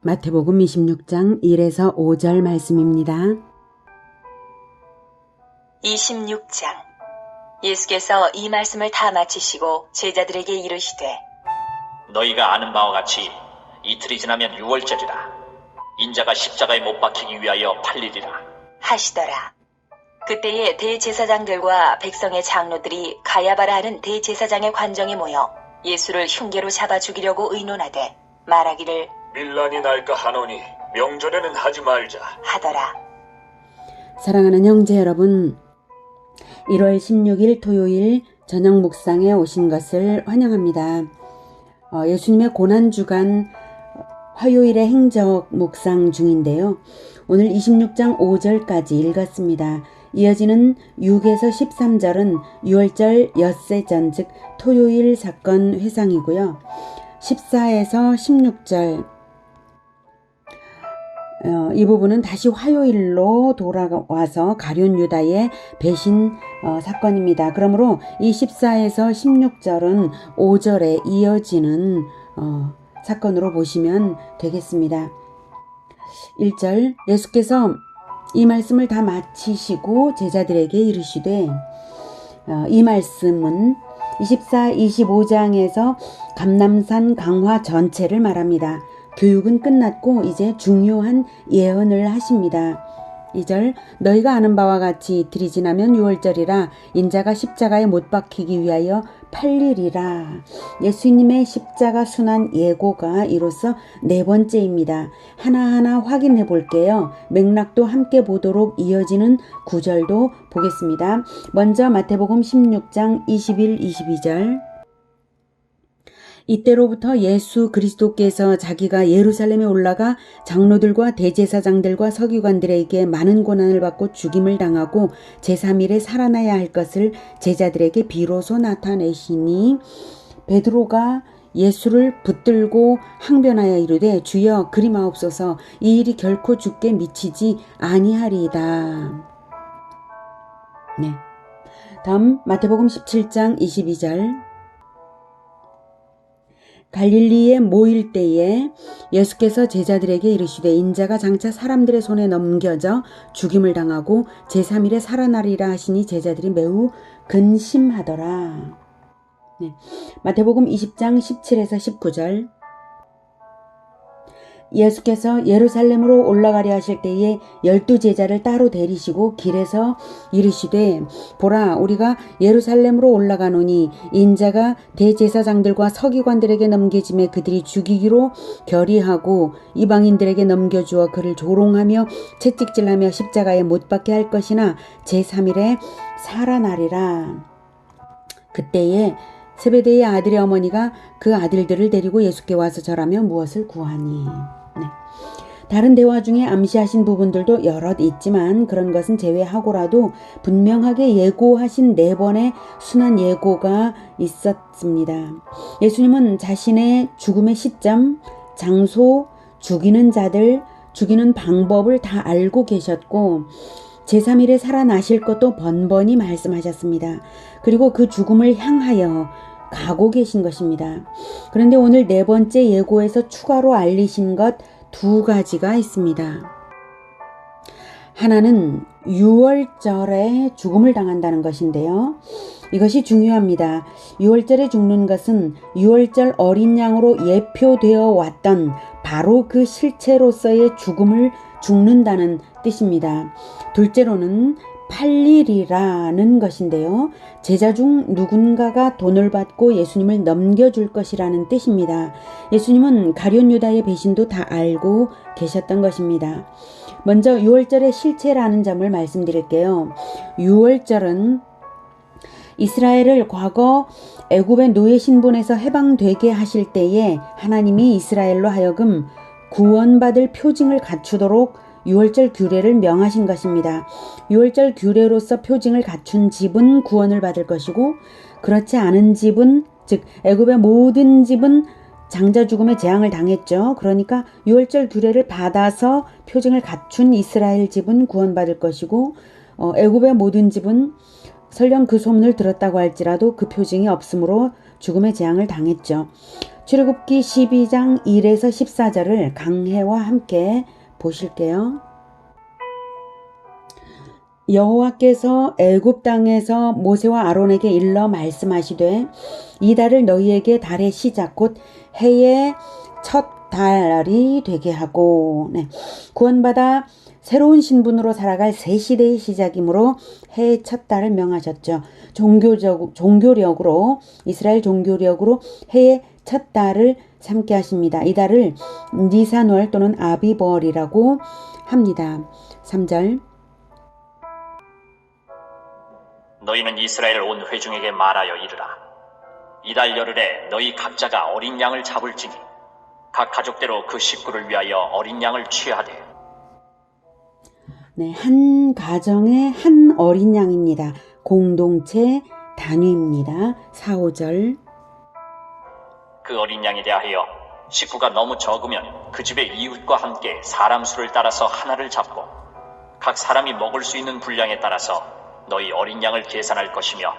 마태복음 26장 1에서 5절 말씀입니다. 26장 예수께서 이 말씀을 다 마치시고 제자들에게 이르시되 너희가 아는 바와 같이 이틀이 지나면 유월절이라. 인자가 십자가에 못 박히기 위하여 팔리리라 하시더라. 그때에 대제사장들과 백성의 장로들이 가야바라 하는 대제사장의 관정에 모여 예수를 흉계로 잡아 죽이려고 의논하되 말하기를 밀란이 날까 하노니 명절에는 하지 말자 하더라. 사랑하는 형제 여러분, 1월 16일 토요일 저녁 묵상에 오신 것을 환영합니다. 예수님의 고난주간 화요일의 행적 묵상 중인데요. 오늘 26장 5절까지 읽었습니다. 이어지는 6에서 13절은 6월절 엿새전 즉 토요일 사건 회상이고요. 14에서 16절 이 부분은 다시 화요일로 돌아와서 가룟 유다의 배신 사건입니다. 그러므로 이 14에서 16절은 5절에 이어지는 사건으로 보시면 되겠습니다. 1절 예수께서 이 말씀을 다 마치시고 제자들에게 이르시되 이 말씀은 24, 25장에서 감람산 강화 전체를 말합니다. 교육은 끝났고 이제 중요한 예언을 하십니다. 2절 너희가 아는 바와 같이 이틀이 지나면 유월절이라 인자가 십자가에 못 박히기 위하여 팔리리라. 예수님의 십자가 순환 예고가 이로써 네 번째입니다. 하나하나 확인해 볼게요. 맥락도 함께 보도록 이어지는 구절도 보겠습니다. 먼저 마태복음 16장 21, 22절 이때로부터 예수 그리스도께서 자기가 예루살렘에 올라가 장로들과 대제사장들과 서기관들에게 많은 고난을 받고 죽임을 당하고 제3일에 살아나야 할 것을 제자들에게 비로소 나타내시니 베드로가 예수를 붙들고 항변하여 이르되 주여 그리마옵소서 이 일이 결코 주께 미치지 아니하리이다. 네. 다음 마태복음 17장 22절 갈릴리에 모일 때에 예수께서 제자들에게 이르시되 인자가 장차 사람들의 손에 넘겨져 죽임을 당하고 제3일에 살아나리라 하시니 제자들이 매우 근심하더라. 네. 마태복음 20장 17에서 19절 예수께서 예루살렘으로 올라가려 하실 때에 12제자를 따로 데리시고 길에서 이르시되 보라 우리가 예루살렘으로 올라가노니 인자가 대제사장들과 서기관들에게 넘겨짐에 그들이 죽이기로 결의하고 이방인들에게 넘겨주어 그를 조롱하며 채찍질하며 십자가에 못 박게 할 것이나 제3일에 살아나리라. 그때에 세베대의 아들의 어머니가 그 아들들을 데리고 예수께 와서 절하며 무엇을 구하니. 네. 다른 대화 중에 암시하신 부분들도 여럿 있지만 그런 것은 제외하고라도 분명하게 예고하신 4번의 순환 예고가 있었습니다. 예수님은 자신의 죽음의 시점, 장소, 죽이는 자들, 죽이는 방법을 다 알고 계셨고 제3일에 살아나실 것도 번번이 말씀하셨습니다. 그리고 그 죽음을 향하여 가고 계신 것입니다. 그런데 오늘 4번째 예고에서 추가로 알리신 것 2가지가 있습니다. 하나는 유월절에 죽음을 당한다는 것인데요. 이것이 중요합니다. 유월절에 죽는 것은 유월절 어린 양으로 예표되어 왔던 바로 그 실체로서의 죽음을 죽는다는 뜻입니다. 둘째로는 팔리리라는 것인데요. 제자 중 누군가가 돈을 받고 예수님을 넘겨줄 것이라는 뜻입니다. 예수님은 가룟 유다의 배신도 다 알고 계셨던 것입니다. 먼저 유월절의 실체라는 점을 말씀드릴게요. 유월절은 이스라엘을 과거 애굽의 노예 신분에서 해방되게 하실 때에 하나님이 이스라엘로 하여금 구원받을 표징을 갖추도록 유월절 규례를 명하신 것입니다. 유월절 규례로서 표징을 갖춘 집은 구원을 받을 것이고 그렇지 않은 집은 즉 애굽의 모든 집은 장자 죽음의 재앙을 당했죠. 그러니까 유월절 규례를 받아서 표징을 갖춘 이스라엘 집은 구원받을 것이고 애굽의 모든 집은 설령 그 소문을 들었다고 할지라도 그 표징이 없으므로 죽음의 재앙을 당했죠. 출애굽기 12장 1에서 14절을 강해와 함께 보실게요. 여호와께서 애굽 땅에서 모세와 아론에게 일러 말씀하시되 이 달을 너희에게 달의 시작 곧 해의 첫 달이 되게 하고 구원받아 새로운 신분으로 살아갈 새 시대의 시작이므로 해의 첫 달을 명하셨죠. 종교력으로 이스라엘 종교력으로 해의 첫 달을 삼게 하십니다. 이 달을 니산월 또는 아비벌이라고 합니다. 3절 너희는 이스라엘 온 회중에게 말하여 이르라. 이달 열흘에 너희 각자가 어린 양을 잡을지니 각 가족대로 그 식구를 위하여 어린 양을 취하되. 한 가정의 한 어린 양입니다. 공동체 단위입니다. 4, 5절 그 어린 양에 대하여 식구가 너무 적으면 그 집의 이웃과 함께 사람 수를 따라서 하나를 잡고 각 사람이 먹을 수 있는 분량에 따라서 너희 어린 양을 계산할 것이며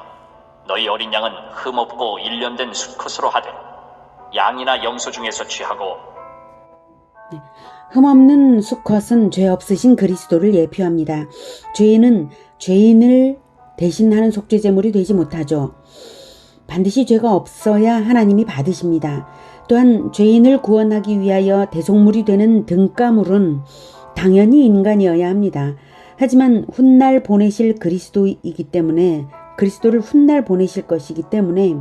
너희 어린 양은 흠없고 일련된 수컷으로 하되 양이나 염소 중에서 취하고. 흠없는 수컷은 죄 없으신 그리스도를 예표합니다. 죄인은 죄인을 대신하는 속죄제물이 되지 못하죠. 반드시 죄가 없어야 하나님이 받으십니다. 또한 죄인을 구원하기 위하여 대속물이 되는 등가물은 당연히 인간이어야 합니다. 하지만 훗날 보내실 그리스도이기 때문에 그리스도를 훗날 보내실 것이기 때문에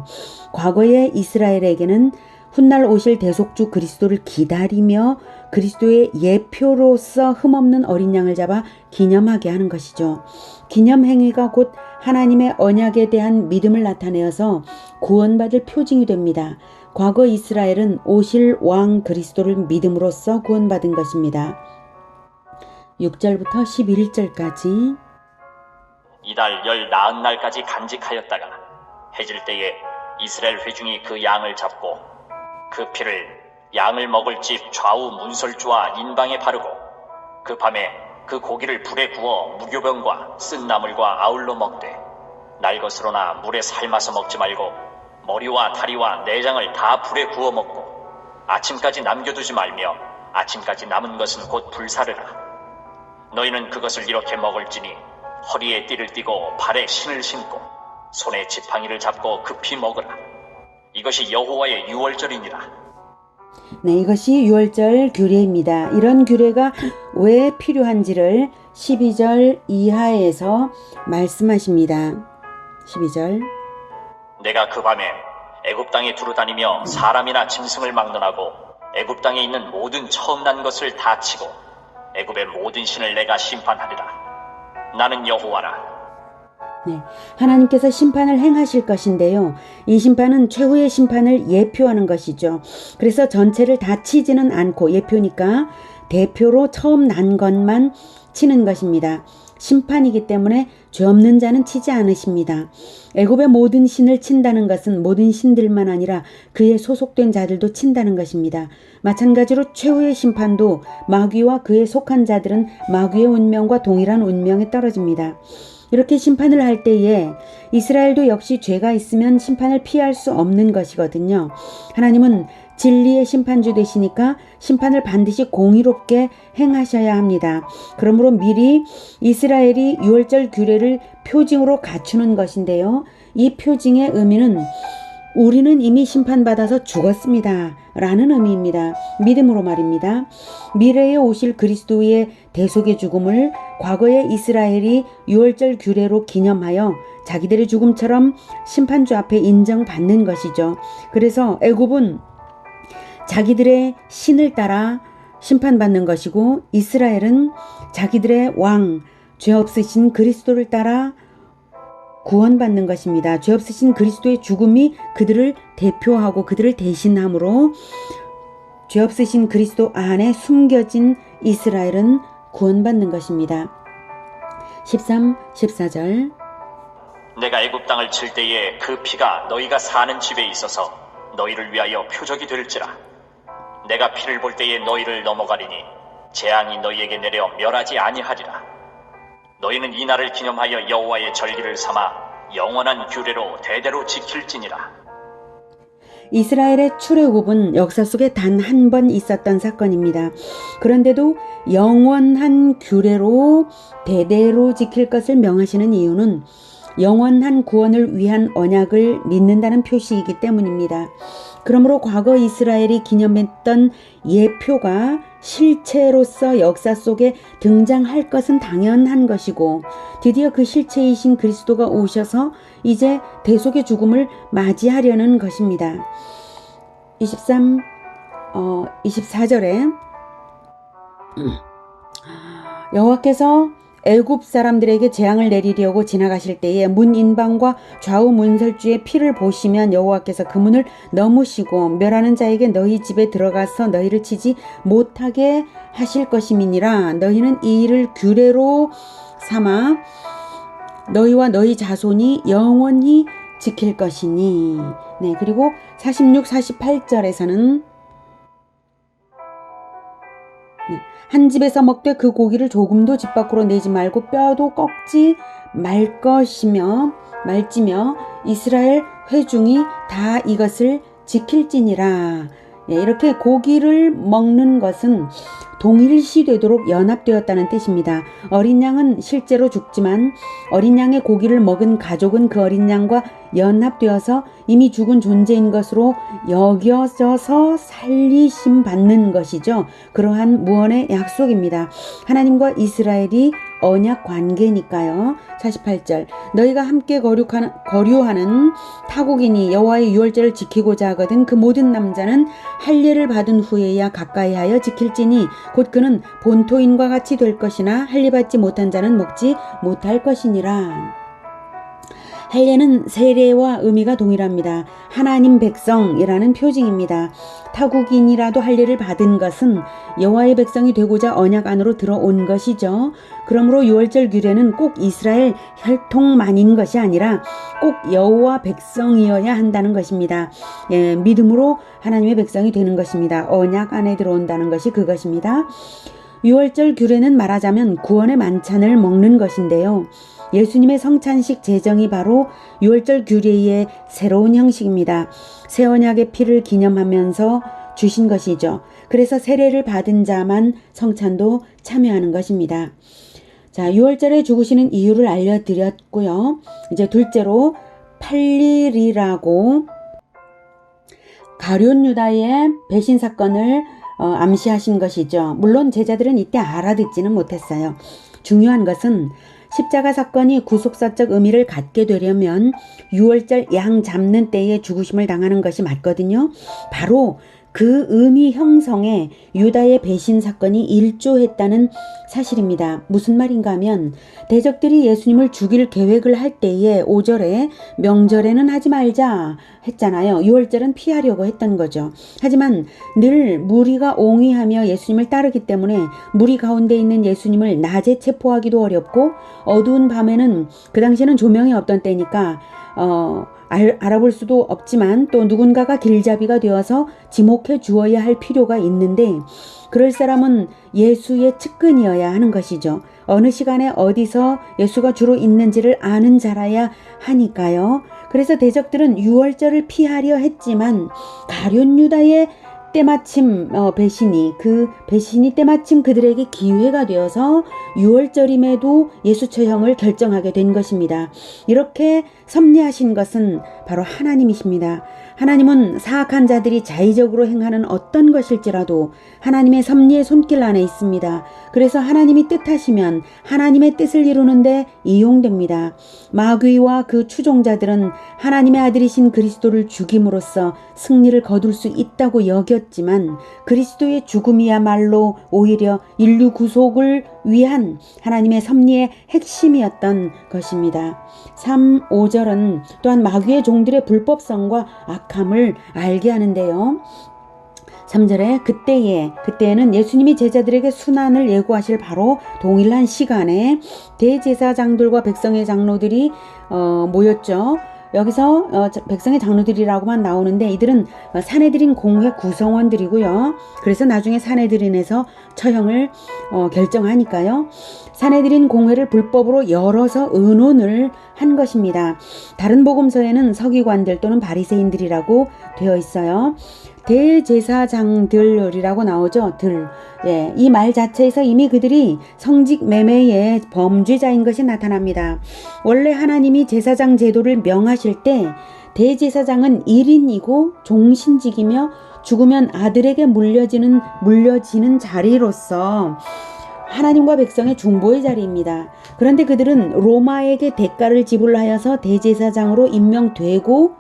과거의 이스라엘에게는 훗날 오실 대속주 그리스도를 기다리며 그리스도의 예표로서 흠없는 어린 양을 잡아 기념하게 하는 것이죠. 기념 행위가 곧 하나님의 언약에 대한 믿음을 나타내어서 구원받을 표징이 됩니다. 과거 이스라엘은 오실 왕 그리스도를 믿음으로써 구원받은 것입니다. 6절부터 11절까지 이달 열 나흔 날까지 간직하였다가 해질 때에 이스라엘 회중이 그 양을 잡고 그 피를 양을 먹을 집 좌우 문설주와 인방에 바르고 그 밤에 그 고기를 불에 구워 무교병과 쓴 나물과 아울러 먹되 날것으로나 물에 삶아서 먹지 말고 머리와 다리와 내장을 다 불에 구워 먹고 아침까지 남겨두지 말며 아침까지 남은 것은 곧 불사르라. 너희는 그것을 이렇게 먹을지니 허리에 띠를 띠고 발에 신을 신고 손에 지팡이를 잡고 급히 먹으라. 이것이 여호와의 유월절이니라. 이것이 유월절 규례입니다. 이런 규례가 왜 필요한지를 12절 이하에서 말씀하십니다. 12절 내가 그 밤에 애굽 땅에 두루다니며 사람이나 짐승을 막론하고 애굽 땅에 있는 모든 처음 난 것을 다 치고 애굽의 모든 신을 내가 심판하리라. 나는 여호와라. 하나님께서 심판을 행하실 것인데요. 이 심판은 최후의 심판을 예표하는 것이죠. 그래서 전체를 다 치지는 않고 예표니까 대표로 처음 난 것만 치는 것입니다. 심판이기 때문에 죄 없는 자는 치지 않으십니다. 애굽의 모든 신을 친다는 것은 모든 신들만 아니라 그에 소속된 자들도 친다는 것입니다. 마찬가지로 최후의 심판도 마귀와 그에 속한 자들은 마귀의 운명과 동일한 운명에 떨어집니다. 이렇게 심판을 할 때에 이스라엘도 역시 죄가 있으면 심판을 피할 수 없는 것이거든요. 하나님은 진리의 심판주 되시니까 심판을 반드시 공의롭게 행하셔야 합니다. 그러므로 미리 이스라엘이 유월절 규례를 표징으로 갖추는 것인데요. 이 표징의 의미는 우리는 이미 심판받아서 죽었습니다 라는 의미입니다. 믿음으로 말입니다. 미래에 오실 그리스도의 대속의 죽음을 과거의 이스라엘이 유월절 규례로 기념하여 자기들의 죽음처럼 심판주 앞에 인정받는 것이죠. 그래서 애굽은 자기들의 신을 따라 심판받는 것이고 이스라엘은 자기들의 왕, 죄 없으신 그리스도를 따라 구원받는 것입니다. 죄 없으신 그리스도의 죽음이 그들을 대표하고 그들을 대신함으로 죄 없으신 그리스도 안에 숨겨진 이스라엘은 구원받는 것입니다. 13, 14절 내가 애굽 땅을 칠 때에 그 피가 너희가 사는 집에 있어서 너희를 위하여 표적이 될지라. 내가 피를 볼 때에 너희를 넘어가리니 재앙이 너희에게 내려 멸하지 아니하리라. 너희는 이 날을 기념하여 여호와의 절기를 삼아 영원한 규례로 대대로 지킬지니라. 이스라엘의 출애굽은 역사 속에 단 한 번 있었던 사건입니다. 그런데도 영원한 규례로 대대로 지킬 것을 명하시는 이유는 영원한 구원을 위한 언약을 믿는다는 표시이기 때문입니다. 그러므로 과거 이스라엘이 기념했던 예표가 실체로서 역사 속에 등장할 것은 당연한 것이고, 드디어 그 실체이신 그리스도가 오셔서 이제 대속의 죽음을 맞이하려는 것입니다. 24절에 여호와께서 애굽 사람들에게 재앙을 내리려고 지나가실 때에 문 인방과 좌우 문설주의 피를 보시면 여호와께서 그 문을 넘으시고 멸하는 자에게 너희 집에 들어가서 너희를 치지 못하게 하실 것임이니라. 너희는 이 일을 규례로 삼아 너희와 너희 자손이 영원히 지킬 것이니. 네, 그리고 46, 48절에서는 한 집에서 먹되 그 고기를 조금도 집 밖으로 내지 말고 뼈도 꺾지 말지며 이스라엘 회중이 다 이것을 지킬지니라. 이렇게 고기를 먹는 것은 동일시 되도록 연합되었다는 뜻입니다. 어린 양은 실제로 죽지만 어린 양의 고기를 먹은 가족은 그 어린 양과 연합되어서 이미 죽은 존재인 것으로 여겨져서 살리심 받는 것이죠. 그러한 무언의 약속입니다. 하나님과 이스라엘이 언약 관계니까요. 48절 너희가 함께 거류하는 타국인이 여호와의 유월절을 지키고자 하거든 그 모든 남자는 할례를 받은 후에야 가까이하여 지킬지니 곧 그는 본토인과 같이 될 것이나 할례 받지 못한 자는 먹지 못할 것이니라. 할례는 세례와 의미가 동일합니다. 하나님 백성이라는 표징입니다. 타국인이라도 할례를 받은 것은 여호와의 백성이 되고자 언약 안으로 들어온 것이죠. 그러므로 유월절 규례는 꼭 이스라엘 혈통만인 것이 아니라 꼭 여호와 백성이어야 한다는 것입니다. 믿음으로 하나님의 백성이 되는 것입니다. 언약 안에 들어온다는 것이 그것입니다. 유월절 규례는 말하자면 구원의 만찬을 먹는 것인데요. 예수님의 성찬식 제정이 바로 유월절 규례의 새로운 형식입니다. 새 언약의 피를 기념하면서 주신 것이죠. 그래서 세례를 받은 자만 성찬도 참여하는 것입니다. 자, 유월절에 죽으시는 이유를 알려드렸고요. 이제 둘째로 팔일이라고 가룟 유다의 배신 사건을 암시하신 것이죠. 물론 제자들은 이때 알아듣지는 못했어요. 중요한 것은 십자가 사건이 구속사적 의미를 갖게 되려면 유월절 양 잡는 때에 죽으심을 당하는 것이 맞거든요. 바로 그 의미 형성에 유다의 배신 사건이 일조했다는 사실입니다. 무슨 말인가 하면 대적들이 예수님을 죽일 계획을 할 때에 5절에 명절에는 하지 말자 했잖아요. 유월절은 피하려고 했던 거죠. 하지만 늘 무리가 옹위하며 예수님을 따르기 때문에 무리 가운데 있는 예수님을 낮에 체포하기도 어렵고 어두운 밤에는 그 당시에는 조명이 없던 때니까 알아볼 수도 없지만 또 누군가가 길잡이가 되어서 지목해 주어야 할 필요가 있는데 그럴 사람은 예수의 측근이어야 하는 것이죠. 어느 시간에 어디서 예수가 주로 있는지를 아는 자라야 하니까요. 그래서 대적들은 유월절을 피하려 했지만 가룟 유다의 때마침 배신이 때마침 그들에게 기회가 되어서 유월절임에도 예수 처형을 결정하게 된 것입니다. 이렇게 섭리하신 것은 바로 하나님이십니다. 하나님은 사악한 자들이 자의적으로 행하는 어떤 것일지라도 하나님의 섭리의 손길 안에 있습니다. 그래서 하나님이 뜻하시면 하나님의 뜻을 이루는데 이용됩니다. 마귀와 그 추종자들은 하나님의 아들이신 그리스도를 죽임으로써 승리를 거둘 수 있다고 여겼지만 그리스도의 죽음이야말로 오히려 인류 구속을 위한 하나님의 섭리의 핵심이었던 것입니다. 3, 5절은 또한 마귀의 종들의 불법성과 악함을 알게 하는데요. 3절에 그때에는 예수님이 제자들에게 순환을 예고하실 바로 동일한 시간에 대제사장들과 백성의 장로들이 모였죠. 여기서 백성의 장로들이라고만 나오는데 이들은 사내들인 공회 구성원들이고요. 그래서 나중에 사내들인에서 처형을 결정하니까요. 사내들인 공회를 불법으로 열어서 의논을 한 것입니다. 다른 복음서에는 서기관들 또는 바리새인들이라고 되어 있어요. 대제사장들이라고 나오죠. 예, 이 말 자체에서 이미 그들이 성직 매매의 범죄자인 것이 나타납니다. 원래 하나님이 제사장 제도를 명하실 때 대제사장은 1인이고 종신직이며 죽으면 아들에게 물려지는 자리로서 하나님과 백성의 중보의 자리입니다. 그런데 그들은 로마에게 대가를 지불하여서 대제사장으로 임명되고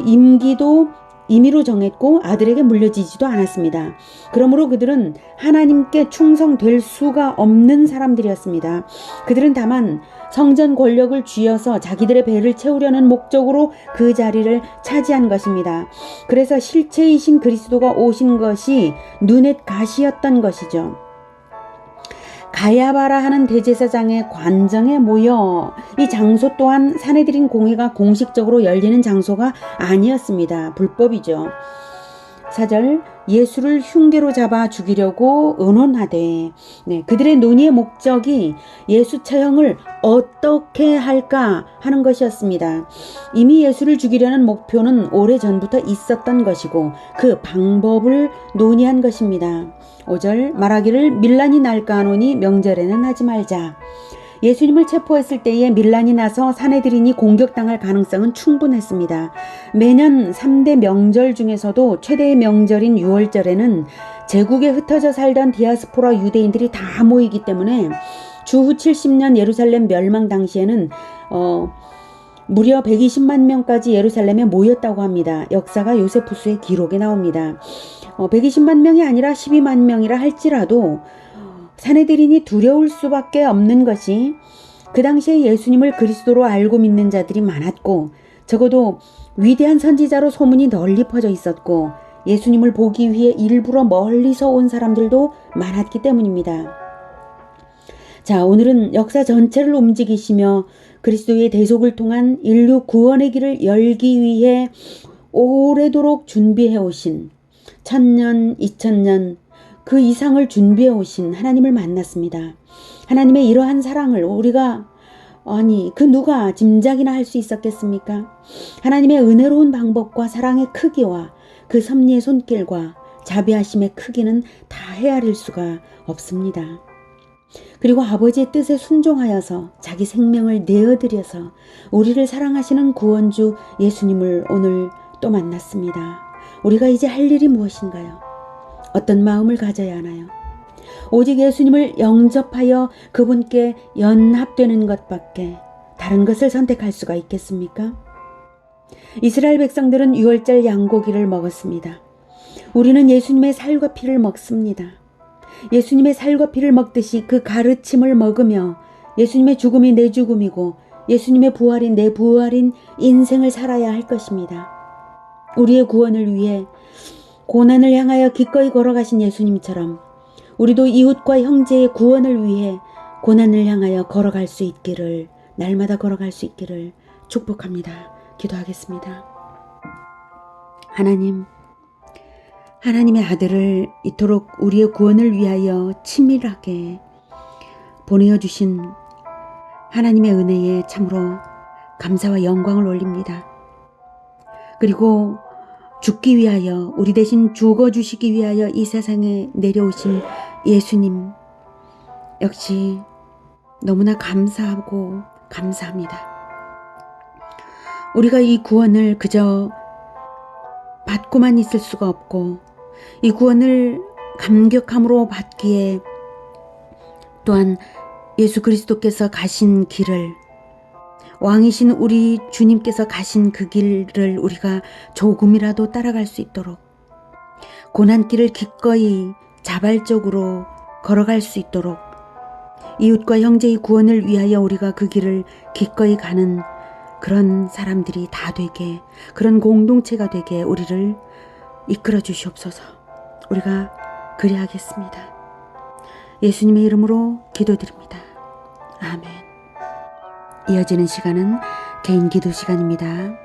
임기도 임의로 정했고 아들에게 물려지지도 않았습니다. 그러므로 그들은 하나님께 충성될 수가 없는 사람들이었습니다. 그들은 다만 성전 권력을 쥐어서 자기들의 배를 채우려는 목적으로 그 자리를 차지한 것입니다. 그래서 실체이신 그리스도가 오신 것이 눈엣 가시였던 것이죠. 가야바라 하는 대제사장의 관정에 모여 이 장소 또한 사내들인 공회가 공식적으로 열리는 장소가 아니었습니다. 불법이죠. 4절 예수를 흉계로 잡아 죽이려고 의논하되 그들의 논의의 목적이 예수 처형을 어떻게 할까 하는 것이었습니다. 이미 예수를 죽이려는 목표는 오래전부터 있었던 것이고 그 방법을 논의한 것입니다. 5절 말하기를 밀란이 날까 하노니 명절에는 하지 말자. 예수님을 체포했을 때에 밀란이 나서 사내들인이 공격당할 가능성은 충분했습니다. 매년 3대 명절 중에서도 최대의 명절인 6월절에는 제국에 흩어져 살던 디아스포라 유대인들이 다 모이기 때문에 주후 70년 예루살렘 멸망 당시에는 무려 120만 명까지 예루살렘에 모였다고 합니다. 역사가 요세푸스의 기록에 나옵니다. 120만 명이 아니라 12만 명이라 할지라도 사내들인이 두려울 수밖에 없는 것이 그 당시에 예수님을 그리스도로 알고 믿는 자들이 많았고 적어도 위대한 선지자로 소문이 널리 퍼져 있었고 예수님을 보기 위해 일부러 멀리서 온 사람들도 많았기 때문입니다. 자, 오늘은 역사 전체를 움직이시며 그리스도의 대속을 통한 인류 구원의 길을 열기 위해 오래도록 준비해 오신 1000년, 2000년 그 이상을 준비해 오신 하나님을 만났습니다. 하나님의 이러한 사랑을 우리가 그 누가 짐작이나 할 수 있었겠습니까? 하나님의 은혜로운 방법과 사랑의 크기와 그 섭리의 손길과 자비하심의 크기는 다 헤아릴 수가 없습니다. 그리고 아버지의 뜻에 순종하여서 자기 생명을 내어드려서 우리를 사랑하시는 구원주 예수님을 오늘 또 만났습니다. 우리가 이제 할 일이 무엇인가요? 어떤 마음을 가져야 하나요? 오직 예수님을 영접하여 그분께 연합되는 것밖에 다른 것을 선택할 수가 있겠습니까? 이스라엘 백성들은 유월절 양고기를 먹었습니다. 우리는 예수님의 살과 피를 먹습니다. 예수님의 살과 피를 먹듯이 그 가르침을 먹으며 예수님의 죽음이 내 죽음이고 예수님의 부활이 내 부활인 인생을 살아야 할 것입니다. 우리의 구원을 위해 고난을 향하여 기꺼이 걸어가신 예수님처럼 우리도 이웃과 형제의 구원을 위해 고난을 향하여 걸어갈 수 있기를, 날마다 걸어갈 수 있기를 축복합니다. 기도하겠습니다. 하나님의 아들을 이토록 우리의 구원을 위하여 치밀하게 보내어주신 하나님의 은혜에 참으로 감사와 영광을 올립니다. 그리고 죽기 위하여, 우리 대신 죽어주시기 위하여 이 세상에 내려오신 예수님 역시 너무나 감사하고 감사합니다. 우리가 이 구원을 그저 받고만 있을 수가 없고 이 구원을 감격함으로 받기에 또한 예수 그리스도께서 가신 길을, 왕이신 우리 주님께서 가신 그 길을 우리가 조금이라도 따라갈 수 있도록, 고난길을 기꺼이 자발적으로 걸어갈 수 있도록, 이웃과 형제의 구원을 위하여 우리가 그 길을 기꺼이 가는 그런 사람들이 다 되게, 그런 공동체가 되게 우리를 이끌어 주시옵소서. 우리가 그리하겠습니다. 예수님의 이름으로 기도드립니다. 아멘. 이어지는 시간은 개인 기도 시간입니다.